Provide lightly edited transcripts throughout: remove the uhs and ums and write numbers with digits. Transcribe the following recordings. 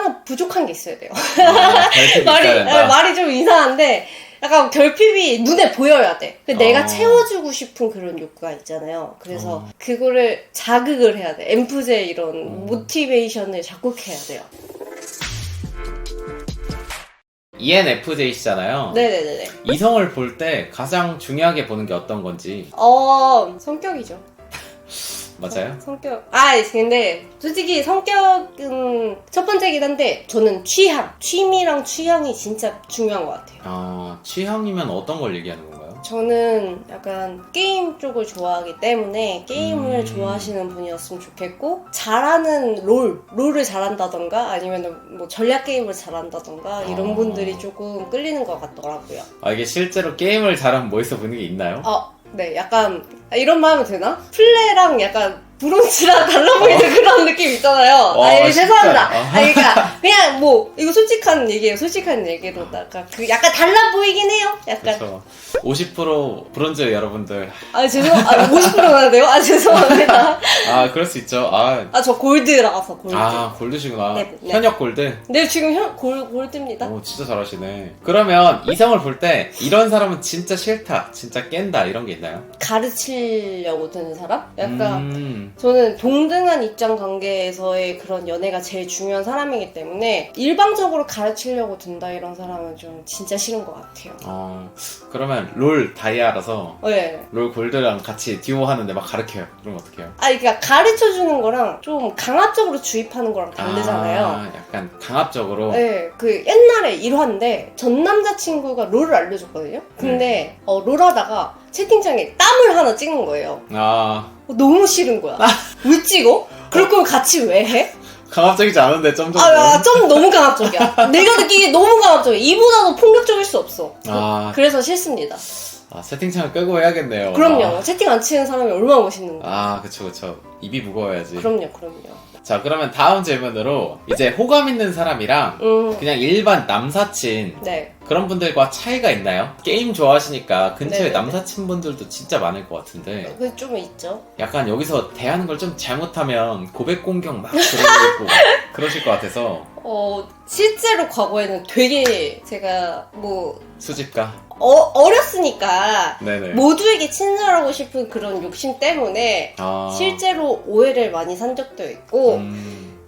약간 부족한 게 있어야 돼요. 결핍이 있어야 된다. 말이 좀 이상한데 약간 결핍이 눈에 보여야 돼. 내가 채워주고 싶은 그런 욕구가 있잖아요. 그래서 그거를 자극을 해야 돼. 엠프제 이런 모티베이션을 자극해야 돼요. ENFJ시잖아요. 네네네네. 이성을 볼 때 가장 중요하게 보는 게 어떤 건지. 성격이죠. 맞아요? 성격. 근데 솔직히 성격은 첫 번째긴 한데 저는 취미랑 취향이 진짜 중요한 것 같아요. 취향이면 어떤 걸 얘기하는 건가요? 저는 약간 게임 쪽을 좋아하기 때문에 게임을 좋아하시는 분이었으면 좋겠고, 잘하는 롤을 잘한다던가 아니면 뭐 전략 게임을 잘한다던가 이런 분들이 조금 끌리는 것 같더라고요. 이게 실제로 게임을 잘하면 멋있어 보이는 게 있나요? 네, 약간 이런 말 하면 되나? 플레랑 약간 브론즈랑 달라 보이는 그런 느낌 있잖아요. 죄송합니다. 그러니까 그냥 뭐 이거 솔직한 얘기예요. 솔직한 얘기로 약간 달라 보이긴 해요. 약간. 그렇죠. 50% 브론즈 여러분들. 50%나 돼요? 죄송합니다. 그럴 수 있죠. 저 골드라서 골드. 골드시구나. 네. 현역 골드? 네, 지금 골드입니다. 오, 진짜 잘하시네. 그러면 이성을 볼 때 이런 사람은 진짜 싫다, 진짜 깬다 이런 게 있나요? 가르치려고 드는 사람? 약간 저는 동등한 입장 관계에서의 그런 연애가 제일 중요한 사람이기 때문에 일방적으로 가르치려고 든다 이런 사람은 좀 진짜 싫은 것 같아요. 그러면 롤 다이아라서 네. 롤 골드랑 같이 듀오 하는데 막 가르쳐요. 그럼 어떡해요? 그러니까 가르쳐주는 거랑 좀 강압적으로 주입하는 거랑 다르잖아요. 약간 강압적으로? 네, 그 옛날에 일화인데 전 남자친구가 롤을 알려줬거든요. 근데 롤 하다가 채팅창에 땀을 하나 찍는 거예요. 너무 싫은 거야. 왜 찍어? 그럴 거면 같이 왜 해? 강압적이지 않은데 점 좀 너무 강압적이야. 내가 느끼기에 너무 강압적이야. 이보다도 폭력적일 수 없어. 그래서 싫습니다. 채팅창을 끄고 해야겠네요. 그럼요. 채팅 안 치는 사람이 얼마나 멋있는데. 그쵸. 입이 무거워야지. 그럼요. 자, 그러면 다음 질문으로 이제 호감 있는 사람이랑 그냥 일반 남사친 네. 그런 분들과 차이가 있나요? 게임 좋아하시니까 근처에 네네네. 남사친 분들도 진짜 많을 것 같은데 그 좀 있죠. 약간 여기서 대하는 걸 좀 잘못하면 고백 공격 막 들어오고 그러실 것 같아서 실제로 과거에는 되게 제가 뭐 수집가? 어렸으니까 네네. 모두에게 친절하고 싶은 그런 욕심 때문에 실제로 오해를 많이 산 적도 있고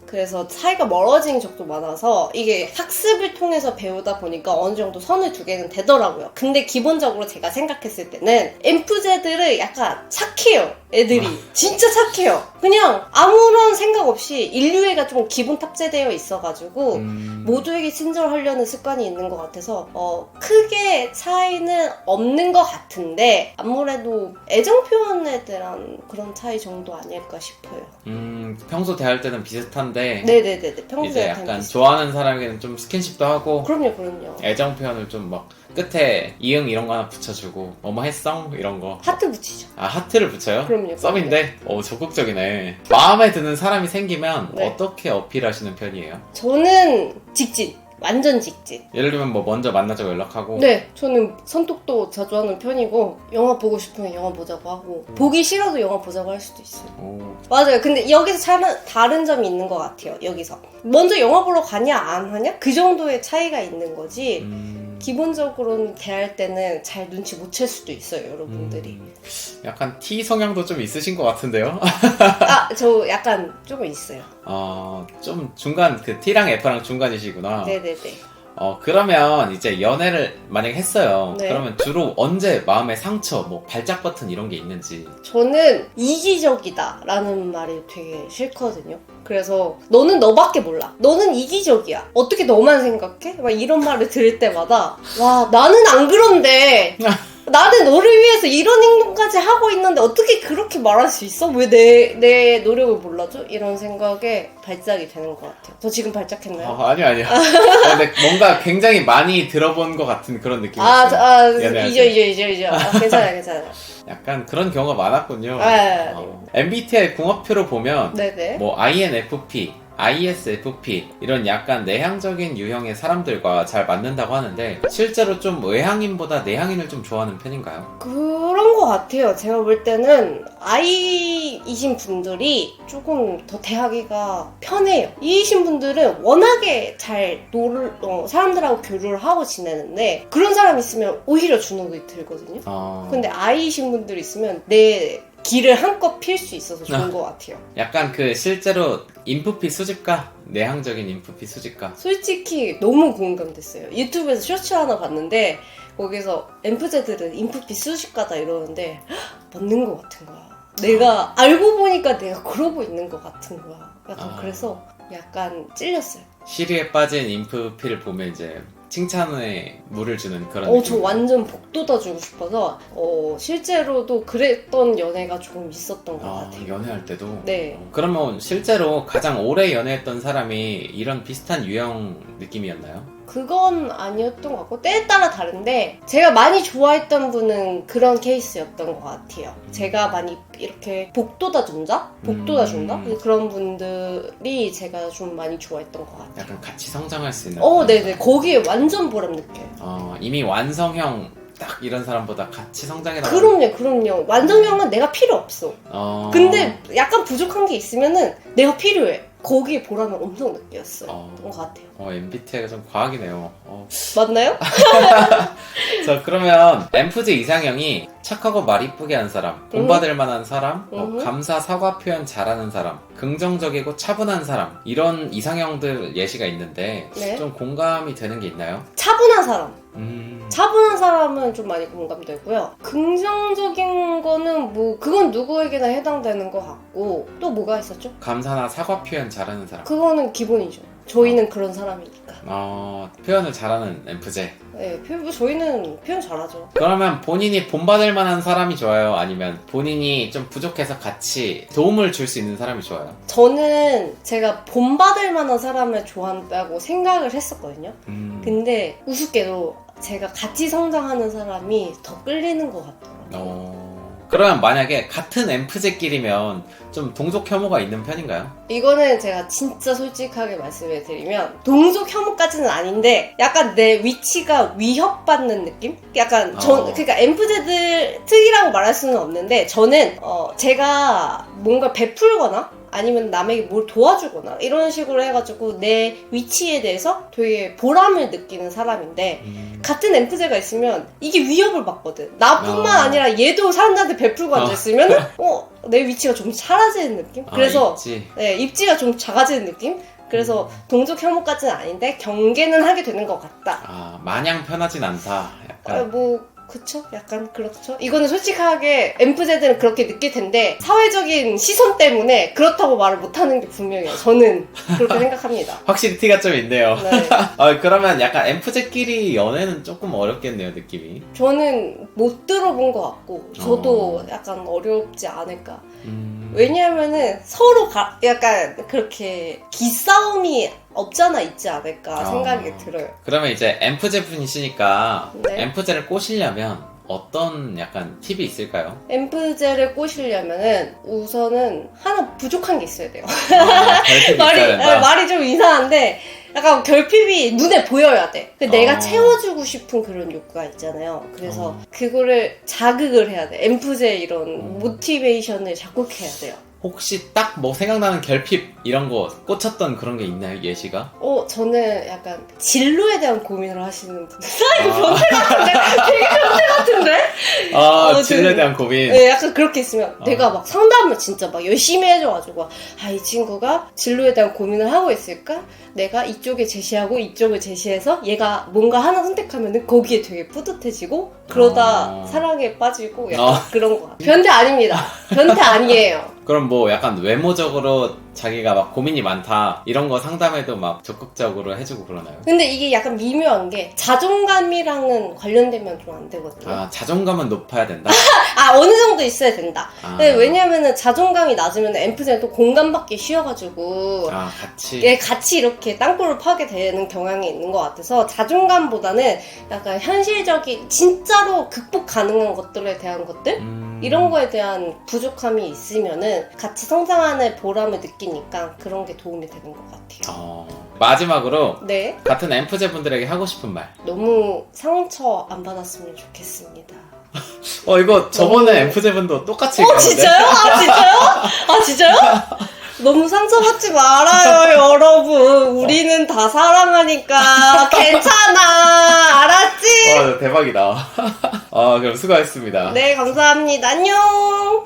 그래서 사이가 멀어진 적도 많아서 이게 학습을 통해서 배우다 보니까 어느 정도 선을 두게는 되더라고요. 근데 기본적으로 제가 생각했을 때는 엠프제들은 약간 착해요. 애들이 진짜 착해요. 그냥 아무런 생각 없이 인류애가 좀 기본 탑재되어 있어가지고 모두에게 친절하려는 습관이 있는 것 같아서 크게 차이는 없는 것 같은데 아무래도 애정 표현에 대한 그런 차이 정도 아닐까 싶어요. 평소 대할 때는 비슷한데 네네네. 평소에 이제 약간 좋아하는 사람에게는 좀 스킨십도 하고 그럼요. 애정 표현을 좀 막 끝에 이응 이런 거 하나 붙여주고 뭐뭐 했어? 이런 거 하트 붙이죠. 하트를 붙여요? 그럼요. 썸인데? 적극적이네. 마음에 드는 사람이 생기면 네. 어떻게 어필하시는 편이에요? 저는 직진. 완전 직진. 예를 들면 뭐 먼저 만나자고 연락하고 네, 저는 선톡도 자주 하는 편이고 영화 보고 싶으면 영화 보자고 하고 보기 싫어도 영화 보자고 할 수도 있어요. 맞아요. 근데 여기서 다른 점이 있는 것 같아요. 여기서 먼저 영화 보러 가냐 안 하냐? 그 정도의 차이가 있는 거지 기본적으로는 대할 때는 잘 눈치 못 챌 수도 있어요. 여러분들이 약간 T 성향도 좀 있으신 것 같은데요? 저 약간 조금 있어요. 좀 중간 그 T랑 F랑 중간이시구나. 네네네. 그러면 이제 연애를 만약에 했어요. 네. 그러면 주로 언제 마음의 상처, 뭐 발작 버튼 이런 게 있는지. 저는 이기적이다 라는 말이 되게 싫거든요. 그래서 너는 너밖에 몰라. 너는 이기적이야. 어떻게 너만 생각해? 막 이런 말을 들을 때마다 와 나는 안 그런데 나는 너를 위해서 이런 행동까지 하고 있는데 어떻게 그렇게 말할 수 있어? 왜 내 노력을 몰라줘? 이런 생각에 발작이 되는 것 같아요. 저 지금 발작했나요? 아니요. 근데 뭔가 굉장히 많이 들어본 것 같은 그런 느낌이었어요. 이제. 괜찮아요. 약간 그런 경우가 많았군요. 네. MBTI 궁합표로 보면 네네. 뭐 INFP ISFP 이런 약간 내향적인 유형의 사람들과 잘 맞는다고 하는데 실제로 좀 외향인보다 내향인을 좀 좋아하는 편인가요? 그런 것 같아요. 제가 볼 때는 I이신 분들이 조금 더 대하기가 편해요. E이신 분들은 워낙에 잘 사람들하고 교류를 하고 지내는데 그런 사람 있으면 오히려 주눅이 들거든요. 근데 I이신 분들 있으면 내 길을 한껏 필 수 있어서 좋은 것 같아요. 약간 그 실제로 인프피 수집가? 내향적인 인프피 수집가? 솔직히 너무 공감됐어요. 유튜브에서 쇼츠 하나 봤는데 거기서 엠프제들은 인프피 수집가다 이러는데 맞는 것 같은 거야. 내가 알고 보니까 내가 그러고 있는 것 같은 거야. 약간 그래서 약간 찔렸어요. 시리에 빠진 인프피를 보면 이제 칭찬에 물을 주는 그런 느낌. 저 완전 복돋아주고 싶어서 실제로도 그랬던 연애가 조금 있었던 것 같아요. 연애할 때도? 네. 그러면 실제로 가장 오래 연애했던 사람이 이런 비슷한 유형 느낌이었나요? 그건 아니었던 것 같고 때에 따라 다른데 제가 많이 좋아했던 분은 그런 케이스였던 것 같아요. 제가 많이 이렇게 복돋아준다? 그런 분들이 제가 좀 많이 좋아했던 것 같아요. 약간 같이 성장할 수 있는 네네. 거기에 완전 보람 느껴요. 이미 완성형 딱 이런 사람보다 같이 성장해 나가는. 그럼요. 완성형은 내가 필요 없어. 근데 약간 부족한 게 있으면은 내가 필요해. 거기에 보람을 엄청 느꼈어요. 것 같아요. MBTI가 좀 과학이네요. 맞나요? 자, 그러면 엠프제 이상형이 착하고 말 이쁘게 하는 사람, 본받을 만한 사람, 감사 사과 표현 잘하는 사람, 긍정적이고 차분한 사람, 이런 이상형들 예시가 있는데 네. 좀 공감이 되는 게 있나요? 차분한 사람. 차분한 사람은 좀 많이 공감되고요. 긍정적인 거는 그건 누구에게나 해당되는 것 같고 또 뭐가 있었죠? 감사나 사과 표현 잘하는 사람. 그거는 기본이죠. 저희는 그런 사람이니까. 표현을 잘하는 엠프제. 네, 저희는 표현 잘하죠. 그러면 본인이 본받을 만한 사람이 좋아요? 아니면 본인이 좀 부족해서 같이 도움을 줄 수 있는 사람이 좋아요? 저는 제가 본받을 만한 사람을 좋아한다고 생각을 했었거든요. 근데 우습게도 제가 같이 성장하는 사람이 더 끌리는 것 같더라고요. 그러면 만약에 같은 엠프제끼리면 좀 동족 혐오가 있는 편인가요? 이거는 제가 진짜 솔직하게 말씀을 드리면 동족 혐오까지는 아닌데 약간 내 위치가 위협받는 느낌? 약간 그러니까 엠프제들 특이라고 말할 수는 없는데 저는 제가 뭔가 베풀거나 아니면 남에게 뭘 도와주거나 이런 식으로 해가지고 내 위치에 대해서 되게 보람을 느끼는 사람인데 같은 엠프제가 있으면 이게 위협을 받거든. 나뿐만 아니라 얘도 사람들한테 베풀고 앉아있으면 내 위치가 좀 사라지는 느낌? 그래서 입지가 좀 작아지는 느낌? 그래서 동족 혐오까지는 아닌데 경계는 하게 되는 것 같다. 마냥 편하진 않다. 약간. 그쵸? 약간 그렇죠. 이거는 솔직하게 엠프제들은 그렇게 느낄 텐데 사회적인 시선 때문에 그렇다고 말을 못하는 게 분명해요. 저는 그렇게 생각합니다. 확실히 티가 좀 있네요. 네. 그러면 약간 엠프제끼리 연애는 조금 어렵겠네요, 느낌이. 저는 못 들어본 것 같고 저도 약간 어렵지 않을까. 왜냐하면은 서로 약간 그렇게 기싸움이 없잖아 있지 않을까 생각이 들어요. 그러면 이제 엠프제 분이시니까 네. 엠프제를 꼬시려면 어떤 약간 팁이 있을까요? 엠프제를 꼬시려면은 우선은 하나 부족한 게 있어야 돼요. 결핍이 있어야 된다. 말이 좀 이상한데 약간 결핍이 눈에 보여야 돼. 내가 채워주고 싶은 그런 욕구가 있잖아요. 그래서 그거를 자극을 해야 돼. 엠프제 이런 모티베이션을 자극해야 돼요. 혹시 딱 뭐 생각나는 결핍 이런 거 꽂혔던 그런 게 있나요, 예시가? 저는 약간 진로에 대한 고민을 하시는 분들. 변태 같은데? 되게 변태 같은데? 진로에 대한 고민. 네, 약간 그렇게 있으면 내가 막 상담을 진짜 막 열심히 해줘가지고 이 친구가 진로에 대한 고민을 하고 있을까? 내가 이쪽에 제시하고 이쪽을 제시해서 얘가 뭔가 하나 선택하면은 거기에 되게 뿌듯해지고 그러다 사랑에 빠지고 약간 그런 거 같아요. 변태 아닙니다. 변태 아니에요. 그럼 뭐 약간 외모적으로 자기가 막 고민이 많다 이런 거 상담해도 막 적극적으로 해주고 그러나요? 근데 이게 약간 미묘한 게 자존감이랑은 관련되면 좀 안 되거든요. 자존감은 높아야 된다? 어느 정도 있어야 된다. 근데 왜냐면은 자존감이 낮으면 엠프제는 또 공감받기 쉬워가지고 같이 이렇게 땅굴을 파게 되는 경향이 있는 것 같아서 자존감보다는 약간 현실적인 진짜로 극복 가능한 것들에 대한 것들? 이런 거에 대한 부족함이 있으면은 같이 성장하는 보람을 느끼니까 그런 게 도움이 되는 것 같아요. 마지막으로 네. 같은 엠프제 분들에게 하고 싶은 말. 너무 상처 안 받았으면 좋겠습니다. 이거 저번에 엠프제 분도 똑같이 얘기했는데. 진짜요? 아 진짜요? 너무 상처받지 말아요, 여러분. 우리는 다 사랑하니까 괜찮아. 알았지? 대박이다. 그럼 수고하셨습니다. 네, 감사합니다. 안녕.